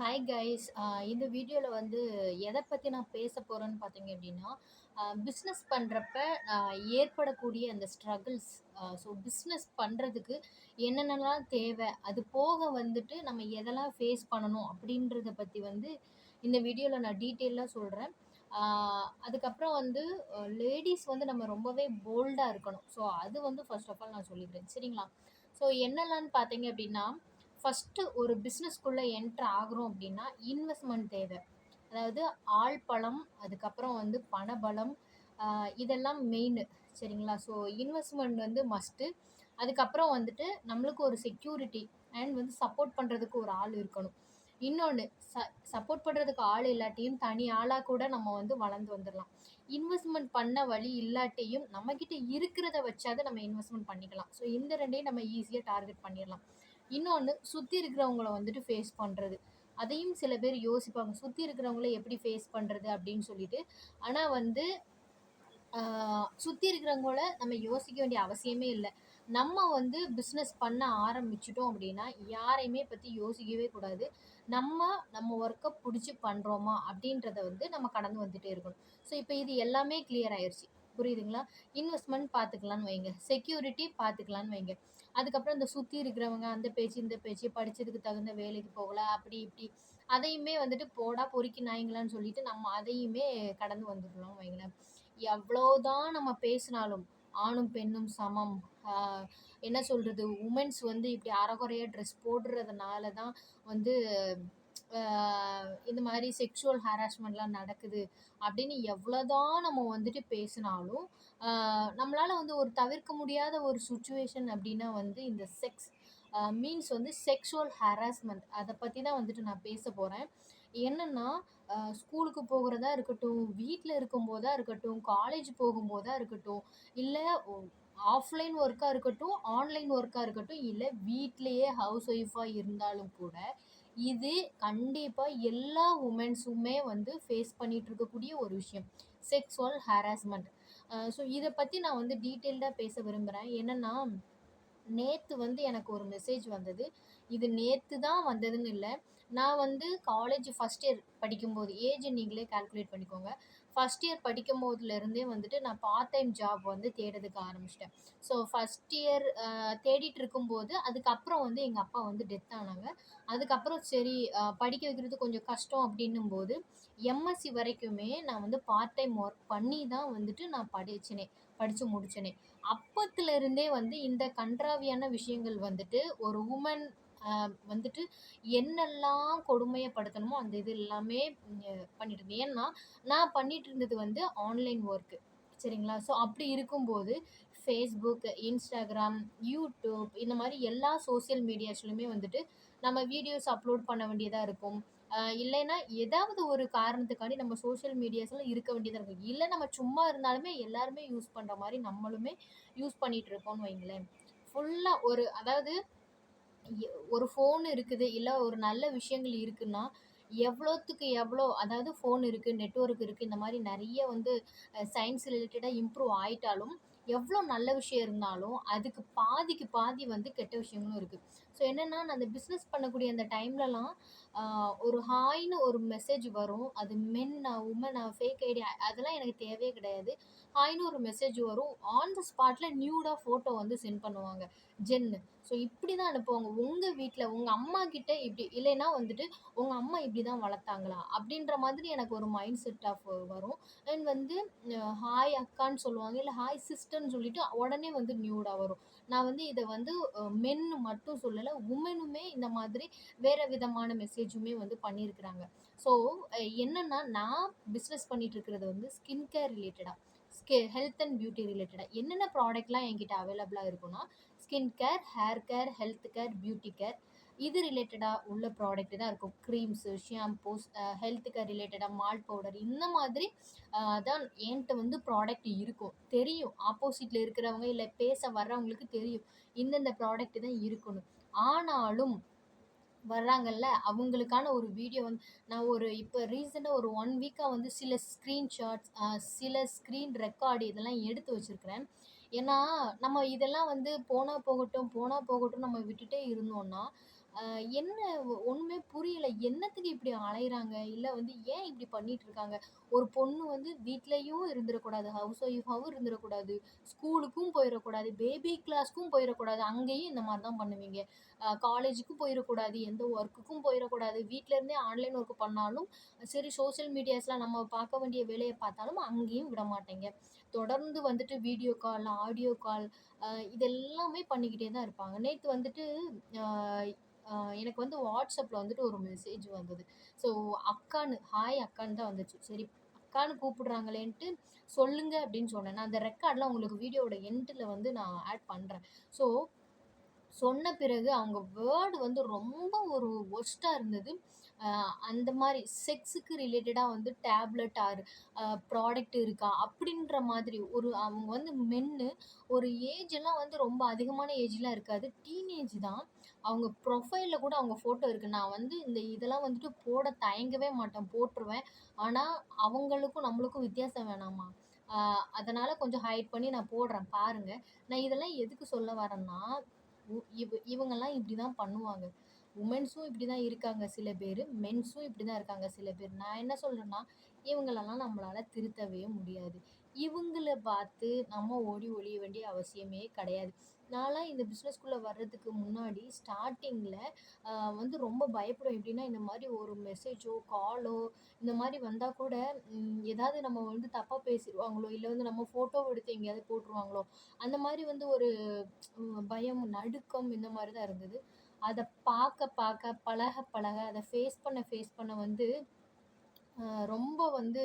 Hi guys. இந்த வீடியோவில் வந்து எதை பற்றி நான் பேச போகிறேன்னு பார்த்தீங்க அப்படின்னா, பிஸ்னஸ் பண்ணுறப்ப ஏற்படக்கூடிய அந்த ஸ்ட்ரகிள்ஸ். ஸோ பிஸ்னஸ் பண்ணுறதுக்கு என்னென்னலாம் தேவை, அது போக வந்துட்டு நம்ம எதெல்லாம் ஃபேஸ் பண்ணணும் அப்படின்றத பற்றி வந்து இந்த வீடியோவில் நான் டீட்டெயிலாக சொல்கிறேன். அதுக்கப்புறம் வந்து லேடீஸ் வந்து நம்ம ரொம்பவே போல்டாக இருக்கணும். ஸோ அது வந்து ஃபர்ஸ்ட் ஆஃப் ஆல் நான் சொல்லிக்கிறேன், சரிங்களா? ஸோ என்னெல்லாம்னு பார்த்தீங்க அப்படின்னா, ஃபஸ்ட்டு ஒரு பிஸ்னஸ்க்குள்ளே என்ட்ரு ஆகுறோம் அப்படின்னா இன்வெஸ்ட்மெண்ட் தேவை. அதாவது ஆள் பலம், அதுக்கப்புறம் வந்து பணபலம், இதெல்லாம் மெயினு, சரிங்களா? ஸோ இன்வெஸ்ட்மெண்ட் வந்து மஸ்ட்டு. அதுக்கப்புறம் வந்துட்டு நம்மளுக்கு ஒரு செக்யூரிட்டி அண்ட் வந்து சப்போர்ட் பண்ணுறதுக்கு ஒரு ஆள் இருக்கணும். இன்னொன்று, சப்போர்ட் பண்ணுறதுக்கு ஆள் இல்லாட்டியும் தனி ஆளாக கூட நம்ம வந்து வளர்ந்து வந்துடலாம். இன்வெஸ்ட்மெண்ட் பண்ண வழி இல்லாட்டியும் நம்மக்கிட்ட இருக்கிறத வச்சாவது நம்ம இன்வெஸ்ட்மெண்ட் பண்ணிக்கலாம். ஸோ இந்த ரெண்டையும் நம்ம ஈஸியாக டார்கெட் பண்ணிடலாம். இன்னொன்று, சுற்றி இருக்கிறவங்கள வந்துட்டு ஃபேஸ் பண்ணுறது. அதையும் சில பேர் யோசிப்பாங்க, சுற்றி இருக்கிறவங்கள எப்படி ஃபேஸ் பண்ணுறது அப்படின்னு சொல்லிட்டு. ஆனால் வந்து சுற்றி இருக்கிறவங்கள நம்ம யோசிக்க வேண்டிய அவசியமே இல்லை. நம்ம வந்து பிஸ்னஸ் பண்ண ஆரம்பிச்சிட்டோம் அப்படின்னா யாரையுமே பற்றி யோசிக்கவே கூடாது. நம்ம நம்ம ஒர்க்கை பிடிச்சி பண்ணுறோமா அப்படின்றத வந்து நம்ம கடந்து வந்துட்டே இருக்கணும். ஸோ இப்போ இது எல்லாமே கிளியர் ஆயிடுச்சு, புரியுதுங்களா? இன்வெஸ்ட்மெண்ட் பார்த்துக்கலான்னு வைங்க, செக்யூரிட்டி பார்த்துக்கலான்னு வைங்க. அதுக்கப்புறம் இந்த சுற்றி இருக்கிறவங்க அந்த பேச்சு இந்த பேச்சு, படித்ததுக்கு தகுந்த வேலைக்கு போகல அப்படி இப்படி, அதையுமே வந்துட்டு போடா பொறுக்கி நாய்ங்களான்னு சொல்லிட்டு நம்ம அதையுமே கடந்து வந்துடலாம் வைங்களேன். எவ்வளோதான் நம்ம பேசினாலும் ஆணும் பெண்ணும் சமம். என்ன சொல்கிறது, உமன்ஸ் வந்து இப்படி அறகுறையாக ட்ரெஸ் போடுறதுனால தான் வந்து இந்த மாதிரி செக்ஷுவல் ஹராஸ்மெண்ட்லாம் நடக்குது அப்படின்னு எவ்வளோதான் நம்ம வந்துட்டு பேசினாலும் நம்மளால் வந்து ஒரு தவிர்க்க முடியாத ஒரு சுச்சுவேஷன் அப்படின்னா வந்து இந்த செக்ஸ் மீன்ஸ் வந்து செக்ஷுவல் ஹராஸ்மெண்ட். அதை பற்றி தான் வந்துட்டு நான் பேச போகிறேன். என்னென்னா, ஸ்கூலுக்கு போகிறதா இருக்கட்டும், வீட்டில் இருக்கும்போதா இருக்கட்டும், காலேஜ் போகும்போதா இருக்கட்டும், இல்லை ஆஃப்லைன் ஒர்க்காக இருக்கட்டும், ஆன்லைன் ஒர்க்காக இருக்கட்டும், இல்லை வீட்டிலையே ஹவுஸ் ஒய்ஃபாக இருந்தாலும் கூட, இது கண்டிப்பாக எல்லா உமன்ஸுமே வந்து ஃபேஸ் பண்ணிட்டு இருக்கக்கூடிய ஒரு விஷயம், செக்ஸுவல் ஹராஸ்மெண்ட். ஸோ இதை பற்றி நான் வந்து டீட்டெயில்டாக பேச விரும்புகிறேன். என்னென்னா, நேற்று வந்து எனக்கு ஒரு மெசேஜ் வந்தது. இது நேற்று தான் வந்ததுன்னு இல்லை, நான் வந்து காலேஜ் ஃபஸ்ட் இயர் படிக்கும்போது, ஏஜ் நீங்களே கால்குலேட் பண்ணிக்கோங்க. ஃபஸ்ட் இயர் படிக்கும் போதுலேருந்தே வந்துட்டு நான் பார்ட் டைம் ஜாப் வந்து தேடுறதுக்கு ஆரம்பிச்சிட்டேன். ஸோ ஃபஸ்ட் இயர் தேடிட்டு இருக்கும்போது அதுக்கப்புறம் வந்து எங்கள் அப்பா வந்து டெத் ஆனாங்க. அதுக்கப்புறம் சரி, படிக்க வைக்கிறது கொஞ்சம் கஷ்டம் அப்படின்னும்போது எம்எஸ்சி வரைக்குமே நான் வந்து பார்ட் டைம் ஒர்க் பண்ணி தான் வந்துட்டு நான் படித்து முடிச்சேனே. அப்பத்துலேருந்தே வந்து இந்த கண்றாவியான விஷயங்கள் வந்துட்டு ஒரு உமன் வந்துட்டு என்னெல்லாம் கொடுமையப்படுத்தணுமோ அந்த இது எல்லாமே பண்ணிட்டு இருந்தேன். ஏன்னா நான் பண்ணிட்டு இருந்தது வந்து ஆன்லைன் ஒர்க்கு, சரிங்களா? ஸோ அப்படி இருக்கும்போது ஃபேஸ்புக், இன்ஸ்டாகிராம், யூடியூப் இந்த மாதிரி எல்லா சோசியல் மீடியாஸ்லையுமே வந்துட்டு நம்ம வீடியோஸ் அப்லோட் பண்ண வேண்டியதாக இருக்கும். இல்லைன்னா ஏதாவது ஒரு காரணத்துக்காண்டி நம்ம சோஷியல் மீடியாஸில் இருக்க வேண்டியதாக இருக்கும். இல்லை நம்ம சும்மா இருந்தாலுமே எல்லாருமே யூஸ் பண்ணுற மாதிரி நம்மளுமே யூஸ் பண்ணிட்டு இருக்கோம்னு வைங்களேன். ஃபுல்லாக ஒரு, அதாவது ஒரு ஃபோன் இருக்குது, இல்லை ஒரு நல்ல விஷயங்கள் இருக்குன்னா எவ்வளோத்துக்கு எவ்வளோ, அதாவது ஃபோன் இருக்குது, நெட்வொர்க் இருக்குது, இந்த மாதிரி நிறைய வந்து சயின்ஸ் ரிலேட்டடாக இம்ப்ரூவ் ஆயிட்டாலும் எவ்வளோ நல்ல விஷயம் இருந்தாலும் அதுக்கு பாதிக்கு பாதி வந்து கெட்ட விஷயங்களும் இருக்குது. ஸோ என்னென்னா, நான் அந்த பிஸ்னஸ் பண்ணக்கூடிய அந்த டைம்லலாம் ஒரு ஹாய்னு ஒரு மெசேஜ் வரும். அது மென்னா உமனா ஃபேக் ஐடி அதெல்லாம் எனக்கு தேவையே கிடையாது. ஹாய்னு ஒரு மெசேஜ் வரும். ஆன் த ஸ்பாட்டில் நியூடாக ஃபோட்டோ வந்து சென்ட் பண்ணுவாங்க, ஜென்னு. ஸோ இப்படி தான் அனுப்புவாங்க. உங்கள் வீட்டில் உங்கள் அம்மா கிட்ட இப்படி இல்லைன்னா வந்துட்டு உங்கள் அம்மா இப்படி தான் வளர்த்தாங்களா அப்படின்ற மாதிரி எனக்கு ஒரு மைண்ட் செட் ஆஃப் வரும். அண்ட் வந்து ஹாய் அக்கான்னு சொல்லுவாங்க, இல்லை ஹாய் சிஸ்டர்ன்னு சொல்லிட்டு உடனே வந்து நியூடாக வரும். நான் வந்து இதை வந்து மென்னு மட்டும் சொல்லலை, உமனுமே இந்த மாதிரி வேறு விதமான மெசேஜுமே வந்து பண்ணியிருக்கிறாங்க. ஸோ என்னென்னா, நான் பிஸ்னஸ் பண்ணிட்டு இருக்கிறது வந்து ஸ்கின் கேர் ரிலேட்டடாக, ஹெல்த் அண்ட் பியூட்டி ரிலேட்டடாக என்னென்ன ப்ராடக்ட்லாம் என்கிட்ட அவைலபிளாக இருக்குன்னா, skin care, hair care, health care, beauty care, இது ரிலேட்டடாக உள்ள ப்ராடக்ட் தான் இருக்கும். க்ரீம்ஸு, ஷாம்பூஸ், ஹெல்த் கேர் ரிலேட்டடாக மால்ட் பவுடர், இந்த மாதிரி தான் என்கிட்ட வந்து ப்ராடக்ட் இருக்கும். தெரியும், ஆப்போசிட்டில் இருக்கிறவங்க இல்லை பேச வர்றவங்களுக்கு தெரியும் இந்தந்த ப்ராடக்ட் தான் இருக்கணும். ஆனாலும் வர்றாங்கல்ல, அவங்களுக்கான ஒரு வீடியோ வந்து நான் ஒரு இப்போ ரீசெண்டாக ஒரு 1 வீக்காக வந்து சில ஸ்க்ரீன்ஷாட்ஸ், சில ஸ்க்ரீன் ரெக்கார்டு இதெல்லாம் எடுத்து வச்சுருக்கிறேன். ஏன்னா நம்ம இதெல்லாம் வந்து போனால் போகட்டும் போனால் போகட்டும் நம்ம விட்டுட்டே இருந்தோம்னா என்ன ஒண்ணுமே புரியல. என்னத்துக்கு இப்படி அலையுறாங்க? இல்ல வந்து ஏன் இப்படி பண்ணிட்டு இருக்காங்க? ஒரு பொண்ணு வந்து வீட்லயும் இருந்துறக்கூடாது. ஹவுஸ் ஒய்ஃபாவும் இருந்துறக்கூடாது. ஸ்கூலுக்கும் போயிறக்கூடாது. பேபி கிளாஸ்க்கும் போயிறக்கூடாது. அங்கேயும் இந்த மாரி தான் பண்ணுவீங்க. காலேஜுக்கும் போயிறக்கூடாது. எந்த ஒர்க்குக்கும் போயிறக்கூடாது. வீட்ல இருந்தே ஆன்லைன் ஒர்க் பண்ணாலும், சரி சோசியல் மீடியாஸ்ல நம்ம பார்க்க வேண்டிய வேலைய பார்த்தாலும் அங்கேயும் விட மாட்டீங்க. தொடர்ந்து வந்துட்டு வீடியோ கால், ஆடியோ கால் இது எல்லாமே பண்ணிக்கிட்டே தான் இருப்பாங்க. நேத்து வந்துட்டு அ அ எனக்கு வந்து WhatsAppல வந்துட்டு ஒரு மெசேஜ் வந்தது. ஸோ அக்கான்னு, ஹாய் அக்கான்னு தான் வந்துச்சு. சரி அக்கான்னு கூப்பிடுறாங்களேன்ட்டு, சொல்லுங்க அப்படின்னு சொன்னேன். நான் அந்த ரெக்கார்ட்லாம் உங்களுக்கு வீடியோவோட எண்டுல வந்து நான் ஆட் பண்றேன். ஸோ சொன்ன பிறகு அவங்க வேர்ட் வந்து ரொம்ப ஒரு வொர்ஸ்ட்டா இருந்தது. அந்த மாரி செக்ஸுக்கு ரிலேட்டடா வந்து டேப்லெட் ஆர் ப்ராடக்ட் இருக்கா? அப்படின்ற மாதிரி அவங்க வந்து மென்னு ஒரு ஏஜ் எல்லாம் வந்து ரொம்ப அதிகமான ஏஜ்லாம் இருக்காது. டீனேஜ் தான். அவங்க ப்ரொஃபைல்ல கூட அவங்க ஃபோட்டோ இருக்கு. நான் வந்து இதெல்லாம் வந்துட்டு போட தயங்கவே மாட்டேன். போட்டுருவேன். ஆனா, அவங்களுக்கும் நம்மளுக்கும் வித்தியாசம் வேணாமா? அ அதனால கொஞ்சம் ஹைட் பண்ணி நான் போடுறேன் பாருங்க. நான் இதெல்லாம் எதுக்கு சொல்ல வரேன்னா, இவங்கலாம் இப்படிதான் பண்ணுவாங்க. வுமென்ஸும் இப்படிதான் இருக்காங்க சில பேரு. மென்ஸும் இப்படிதான் இருக்காங்க சில பேர். நான் என்ன சொல்றேன்னா, இவங்களலாம் நம்மளால திருத்தவே முடியாது. இவங்கள பார்த்து நம்ம ஓடி ஒளிய வேண்டிய அவசியமே கிடையாது. நான்லாம் இந்த பிசினஸ்குள்ள வர்றதுக்கு முன்னாடி ஸ்டார்ட்டிங்ல வந்து ரொம்ப பயப்படுவேன். எப்படின்னா, இந்த மாரி ஒரு மெசேஜோ, காலோ இந்த மாரி வந்தா கூட ஏதாவது நம்ம வந்து தப்பா பேசிருவாங்களோ, இல்ல வந்து நம்ம ஃபோட்டோ எடுத்து எங்கேயாவது போட்டுருவாங்களோ, அந்த மாரி வந்து ஒரு பயம், நடுக்கம் இந்த மாரி தான் இருந்தது. அத பாக்க பாக்க, பழக பழக, அத ஃபேஸ் பண்ண வந்து ரொம்ப வந்து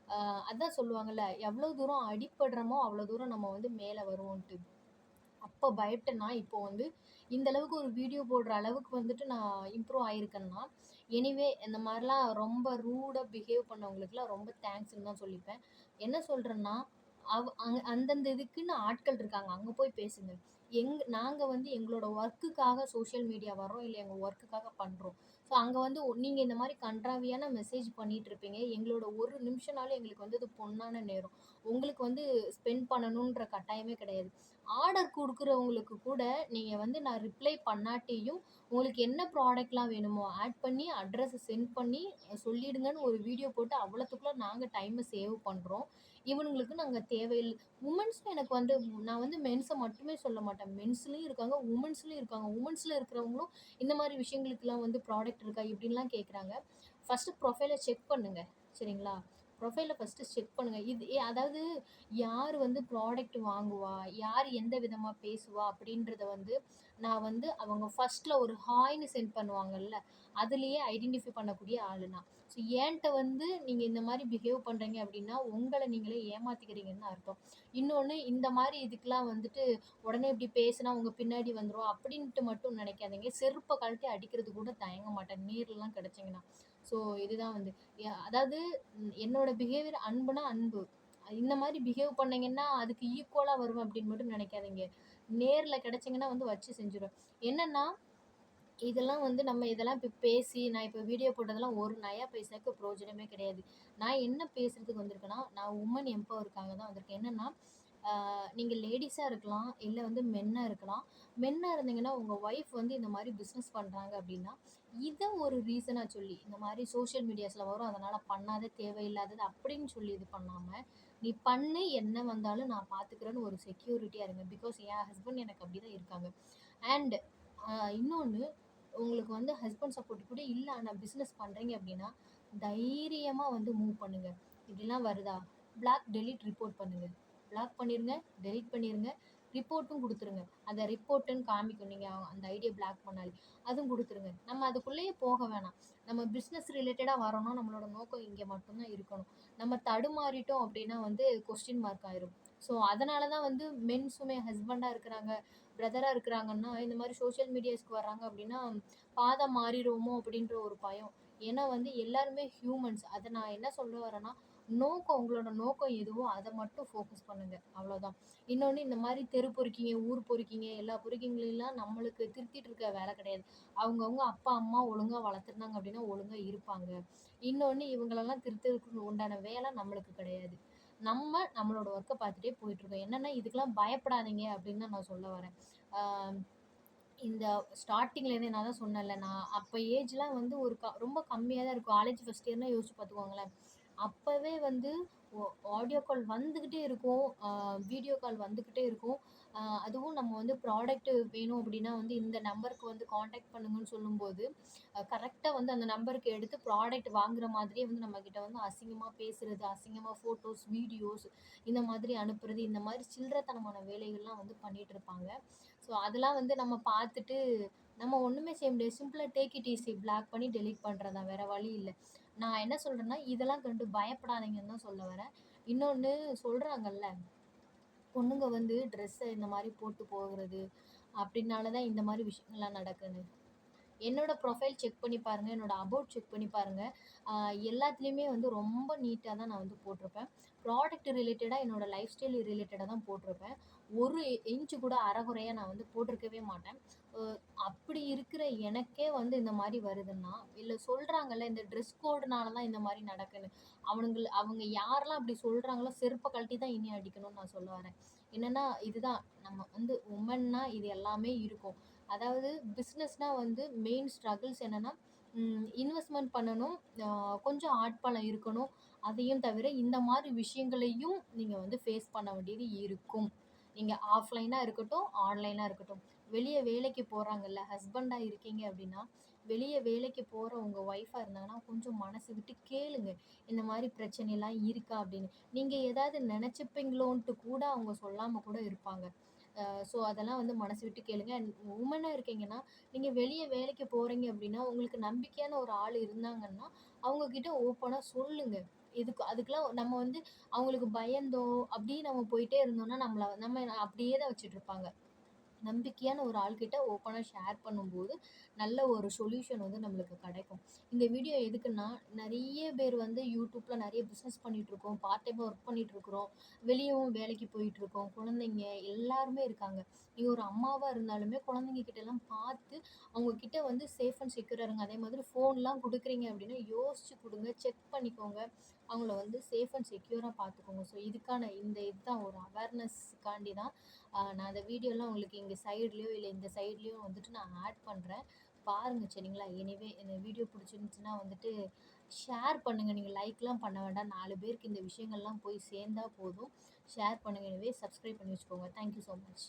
அ அதான் சொல்லுவாங்கல்ல, எவ்வளோ தூரம் அடிபடுறோமோ, அவ்வளோ தூரம் நம்ம வந்து மேல வருவோன்ட்டு. அப்ப பயப்பட்டேன்னா, இப்போ வந்து இந்த அளவுக்கு ஒரு வீடியோ போடுற அளவுக்கு வந்துட்டு நான் இம்ப்ரூவ் ஆயிருக்கேன்னா, எனிவே இந்த மாரிலாம் ரொம்ப ரூடா பிஹேவ் பண்ணவங்களுக்குலாம் ரொம்ப தேங்க்ஸ்ன்னு தான் சொல்லிப்பேன். என்ன சொல்றேன்னா, அந்தந்த இதுக்குன்னு ஆட்கள் இருக்காங்க. அங்க போய் பேசுங்க. நாங்க வந்து எங்களோட ஒர்க்குக்காக சோசியல் மீடியா வர்றோம். இல்ல எங்க ஒர்க்குக்காக பண்றோம். ஸோ அங்க வந்து நீங்க இந்த மாரி கண்றாவியான மெசேஜ் பண்ணிட்டு இருப்பீங்க. எங்களோட ஒரு நிமிஷம்னாலும் எங்களுக்கு வந்து அது பொன்னான நேரம். உங்களுக்கு வந்து ஸ்பெண்ட் பண்ணணுன்ற கட்டாயமே கிடையாது. ஆர்டர் குடுக்குறவங்களுக்கு கூட நீங்க வந்து நான் ரிப்ளை பண்ணாட்டியும், உங்களுக்கு என்ன ப்ராடக்ட்லாம் வேணுமோ ஆட் பண்ணி அட்ரஸ சென்ட் பண்ணி சொல்லிடுங்கன்னு ஒரு வீடியோ போட்டு அவ்வளத்துக்குள்ள நாங்க டைம சேவ் பண்றோம். இவனுங்களுக்கு நாங்க தேவையில்ல. வுமென்ஸும் எனக்கு வந்து நான் வந்து மென்ஸ மட்டுமே சொல்ல மாட்டேன். மென்ஸ்லயும் இருக்காங்க, வுமென்ஸ்லயும் இருக்காங்க. வுமென்ஸ்ல இருக்கிறவங்களும் இந்த மாரி விஷயங்களுக்குலாம் வந்து ப்ராடக்ட் இருக்கா? இப்படின்லாம் கேட்குறாங்க. ஃபர்ஸ்ட்டு ப்ரொஃபைல செக் பண்ணுங்க. சரிங்களா? ப்ரொஃபைல ஃபர்ஸ்ட்டு செக் பண்ணுங்க. அதாவது யார் வந்து ப்ராடக்ட் வாங்குவா? யார் எந்த விதமா பேசுவா? அப்படின்றத வந்து நான் வந்து அவங்க ஃபர்ஸ்ட்ல ஒரு ஹாய்ன்னு சென்ட் பண்ணுவாங்கல்ல, அதிலேயே ஐடென்டிஃபை பண்ணக்கூடிய ஆளு நான். ஸோ என்ட்ட வந்து நீங்க இந்த மாரி பிஹேவ் பண்றீங்க அப்படின்னா, உங்கள நீங்களே ஏமாத்திக்கிறீங்கன்னு தான் அர்த்தம். இன்னொன்னு இந்த மாரி இதுக்கெல்லாம் வந்துட்டு உடனே இப்படி பேசினா உங்க பின்னாடி வந்துரும் அப்படின்ட்டு மட்டும் நினைக்காதீங்க. செருப்ப கழட்டி அடிக்கிறதுக்கு கூட தயங்க மாட்டேன். நேர்லலாம் கிடைச்சீங்கன்னா. ஸோ இதுதான் வந்து அதாவது என்னோட பிஹேவியர் அன்புனா அன்பு. இந்த மாரி பிஹேவ் பண்ணீங்கன்னா, அதுக்கு ஈக்குவலா வருவேன் அப்படின்னு மட்டும் நினைக்காதீங்க. நேர்ல கிடைச்சீங்கன்னா வந்து வச்சு செஞ்சுருவேன். என்னன்னா, இதெல்லாம் வந்து நம்ம இதெல்லாம் இப்ப பேசி, நான் இப்ப வீடியோ போட்டதெல்லாம் ஒரு நயா பைசாக்கு பிரயோஜனமே கிடையாது. நான் என்ன பேசுறதுக்கு வந்திருக்கேன்னா, நான் வுமன் எம்பவருக்காக தான் வந்திருக்கேன். என்னன்னா, நீங்க லேடீஸா இருக்கலாம், இல்ல வந்து மென்னா இருக்கலாம். மென்னா இருந்தீங்கன்னா, உங்க ஒய்ஃப் வந்து இந்த மாரி பிசினஸ் பண்றாங்க அப்படின்னா, இத ஒரு ரீசனா சொல்லி, இந்த மாரி சோசியல் மீடியாஸ்ல வரும். அதனால பண்ணாத, தேவையில்லாதது அப்படின்னு சொல்லி இது பண்ணாம, நீ பண்ணு, என்ன வந்தாலும் நான் பார்த்துக்கிறேன்னு ஒரு செக்யூரிட்டியா இருங்க. பிகாஸ் என் ஹஸ்பண்ட் எனக்கு அப்படிதான் இருக்காங்க. அண்ட் இன்னொன்னு உங்களுக்கு வந்து ஹஸ்பண்ட் சப்போர்ட் கூட இல்ல. ஆனா பிசினஸ் பண்றீங்க அப்படின்னா, தைரியமா வந்து மூவ் பண்ணுங்க. இப்படிலாம் வருதா? பிளாக், டெலீட், ரிப்போர்ட் பண்ணுங்க. பிளாக் பண்ணிருங்க, டெலீட் பண்ணிருங்க. ரிப்போர்ட்டும் குடுத்துருங்க. அந்த ரிப்போர்ட்ன்னு காமிக்கும். நீங்க அந்த ஐடிய பிளாக் பண்ணாலே. அதுவும் குடுத்துருங்க. நம்ம அதுக்குள்ளேயே போக வேணாம். நம்ம பிசினஸ் ரிலேட்டடா வரோம்னா, நம்மளோட நோக்கம் இங்க மட்டும் தான் இருக்கணும். நம்ம தடுமாறிட்டோம் அப்படின்னா வந்து கொஸ்டின் மார்க் ஆயிரும். ஸோ அதனால தான் வந்து மென்ஸுமே ஹஸ்பண்டா இருக்கிறாங்க, பிரதரா இருக்கிறாங்கன்னா, இந்த மாரி சோசியல் மீடியாஸ்க்கு வர்றாங்க அப்படின்னா, பாதை மாறிருவோமோ அப்படின்ற ஒரு பயம். ஏன்னா வந்து எல்லாருமே ஹியூமன்ஸ். அத நான் என்ன சொல்ல வரேன்னா, உங்களோட நோக்கம் எதுவோ அத மட்டும் ஃபோக்கஸ் பண்ணுங்க. அவ்வளோதான். இன்னொன்னு இந்த மாரி தெரு பொறுக்கிங்க, ஊர் பொறுக்கிங்க, எல்லா பொறுக்கிங்களெல்லாம் நம்மளுக்கு திருத்திட்டு இருக்க வேல கிடையாது. அவங்கவங்க அப்பா, அம்மா ஒழுங்கா வளர்த்துருந்தாங்க அப்படின்னா ஒழுங்கா இருப்பாங்க. இன்னொன்னு இவங்களெல்லாம் திருத்தறதுக்கு உண்டான வேல நம்மளுக்கு கிடையாது. நம்மளோட ஒர்க்க பார்த்துட்டே போயிட்டுருக்கோம். என்னன்னா இதுக்கெல்லாம் பயப்படாதீங்க அப்படின்னு தான் நான் சொல்ல வரேன். ஆ இந்த ஸ்டார்ட்டிங்லேருந்தே நான் தான் சொன்னேன்ல, நான் அப்போ ஏஜ்லாம் வந்து ஒரு ரொம்ப கம்மியா தான் இருக்கும். காலேஜ் ஃபர்ஸ்ட் இயர்னா யோசிச்சு பார்த்துக்கோங்களேன். அப்பவே வந்து ஒ ஆடியோ கால் வந்துகிட்டே இருக்கும். வீடியோ கால் வந்துகிட்டே இருக்கும். அதுவும் நம்ம வந்து ப்ராடக்ட் வேணும் அப்படின்னா வந்து இந்த நம்பருக்கு வந்து கான்டாக்ட் பண்ணுங்கன்னு சொல்லும்போது, கரெக்ட்டா வந்து அந்த நம்பருக்கு எடுத்து ப்ராடக்ட் வாங்குற மாதிரியே வந்து நம்மகிட்ட வந்து அசிங்கமா பேசுறது, அசிங்கமா ஃபோட்டோஸ், வீடியோஸ் இந்த மாதிரி அனுப்புறது, இந்த மாதிரி சில்லறத்தனமான வேலைகள்லாம் வந்து பண்ணிட்டு இருப்பாங்க. ஸோ அதெல்லாம் வந்து நம்ம பார்த்துட்டு, நம்ம ஒண்ணுமே செய்ய முடியாது. சிம்பிளா டேக் இட் ஈஸி பிளாக் பண்ணி டெலீட் பண்றது தான். வேற வழி இல்ல. நான் என்ன சொல்றேன்னா, இதெல்லாம் கண்டு பயப்படாதீங்கன்னு தான் சொல்ல வரேன். இன்னொன்னு சொல்றாங்கல்ல, பொண்ணுங்க வந்து ட்ரெஸ்ஸ இந்த மாரி போட்டு போகுறது, அப்படினால தான் இந்த மாரி விஷயங்கள்லாம் நடக்குது. என்னோட ப்ரொஃபைல் செக் பண்ணி பாருங்க. என்னோட அபவுட் செக் பண்ணி பாருங்க. அ எல்லாத்துலயுமே வந்து ரொம்ப நீட்டா தான் நான் வந்து போட்டிருப்பேன். ப்ராடக்ட் ரிலேட்டடா என்னோட லைஃப் ஸ்டைல் ரிலேட்டடா தான் போட்டிருப்பேன். ஒரு இன்ச் கூட அரைகுறையா நான் வந்து போட்டிருக்கவே மாட்டேன். அ அப்படி இருக்கிற எனக்கே வந்து இந்த மாரி வருதுன்னா, இல்ல சொல்றாங்கல்ல இந்த ட்ரெஸ் கோடுனால தான் இந்த மாரி நடக்குன்னு. அவங்க யாரெல்லாம் அப்படி சொல்றாங்களோ, செருப்ப கழட்டி தான் இனி அடிக்கணும்னு நான் சொல்ல வரேன். என்னன்னா, இதுதான் நம்ம வந்து வுமன்னா இது எல்லாமே இருக்கும். அதாவது பிசினஸ்னா வந்து மெயின் ஸ்ட்ரகிள்ஸ் என்னன்னா, இன்வெஸ்ட்மென்ட் பண்ணணும். அ கொஞ்சம் ஆட்பலம் இருக்கணும். அதையும் தவிர இந்த மாரி விஷயங்களையும் நீங்க வந்து ஃபேஸ் பண்ண வேண்டியது இருக்கும். நீங்க ஆஃப்லைனா இருக்கட்டும், ஆன்லைனா இருக்கட்டும். வெளிய வேலைக்கு போறாங்கல்ல, ஹஸ்பண்டா இருக்கீங்க அப்டின்னா, வெளிய வேலைக்கு போற உங்க ஒய்ஃபா இருந்தாங்கன்னா, கொஞ்சம் மனசு விட்டு கேளுங்க. இந்த மாரி பிரச்சனைலாம் இருக்கா அப்டின்னு. நீங்க ஏதாவது நெனச்சுப்பீங்களோன்ட்டு கூட அவங்க சொல்லாம கூட இருப்பாங்க. ஸோ அதெல்லாம் வந்து மனசு விட்டு கேளுங்க. அண்ட் வுமனா இருக்கீங்கன்னா, நீங்க வெளிய வேலைக்கு போறீங்க அப்டின்னா, உங்களுக்கு நம்பிக்கையான ஒரு ஆள் இருந்தாங்கன்னா, அவங்க கிட்ட ஓப்பனா சொல்லுங்க. அதுக்கெல்லாம் நம்ம வந்து அவங்களுக்கு பயந்தோ, அப்டியே நம்ம போயிட்டே இருந்தோம்னா, நம்ம அப்டியே தான் வச்சுட்டுருப்பாங்க. நம்பிக்கையான ஒரு ஆள்கிட்ட ஓப்பனா ஷேர் பண்ணும்போது, நல்ல ஒரு சொல்யூஷன் வந்து நம்மளுக்கு கிடைக்கும். இந்த வீடியோ எதுக்குன்னா, நெறைய பேர் வந்து யூடியூப்ல நெறைய பிசினஸ் பண்ணிட்டுருக்கோம். பார்ட் டைமா ஒர்க் பண்ணிட்டுருக்குறோம். வெளியவும் வேலைக்கு போயிட்டுருக்கோம். குழந்தைங்க எல்லாருமே இருக்காங்க. நீங்க ஒரு அம்மாவா இருந்தாலுமே குழந்தைங்க கிட்டலாம் பார்த்து, அவங்க கிட்ட வந்து சேஃப் அண்ட் செக்யூரா இருங்க. அதே மாதிரி ஃபோன்லாம் குடுக்குறீங்க அப்டின்னா, யோசிச்சு குடுங்க. செக் பண்ணிக்கோங்க. அவங்கள வந்து சேஃப் அண்ட் செக்யூரா பார்த்துக்கோங்க. ஸோ இதுக்கான இதுதான் ஒரு அவேர்னஸ்க்காண்டி தான் நான் அந்த வீடியோலாம் உங்களுக்கு இங்க சைட்லயோ, இல்ல இந்த சைட்லயோ வந்துட்டு நான் ஆட் பண்றேன். பாருங்க சரிங்களா? எனிவே இந்த வீடியோ பிடிச்சிருந்துச்சுன்னா வந்துட்டு ஷேர் பண்ணுங்க. நீங்க லைக்லாம் பண்ண வேண்டாம். 4 பேருக்கு இந்த விஷயங்கள்லாம் போய் சேர்ந்தா போதும். ஷேர் பண்ணுங்க. எனிவே சப்ஸ்கிரைப் பண்ணி வச்சுக்கோங்க. Thank you so much.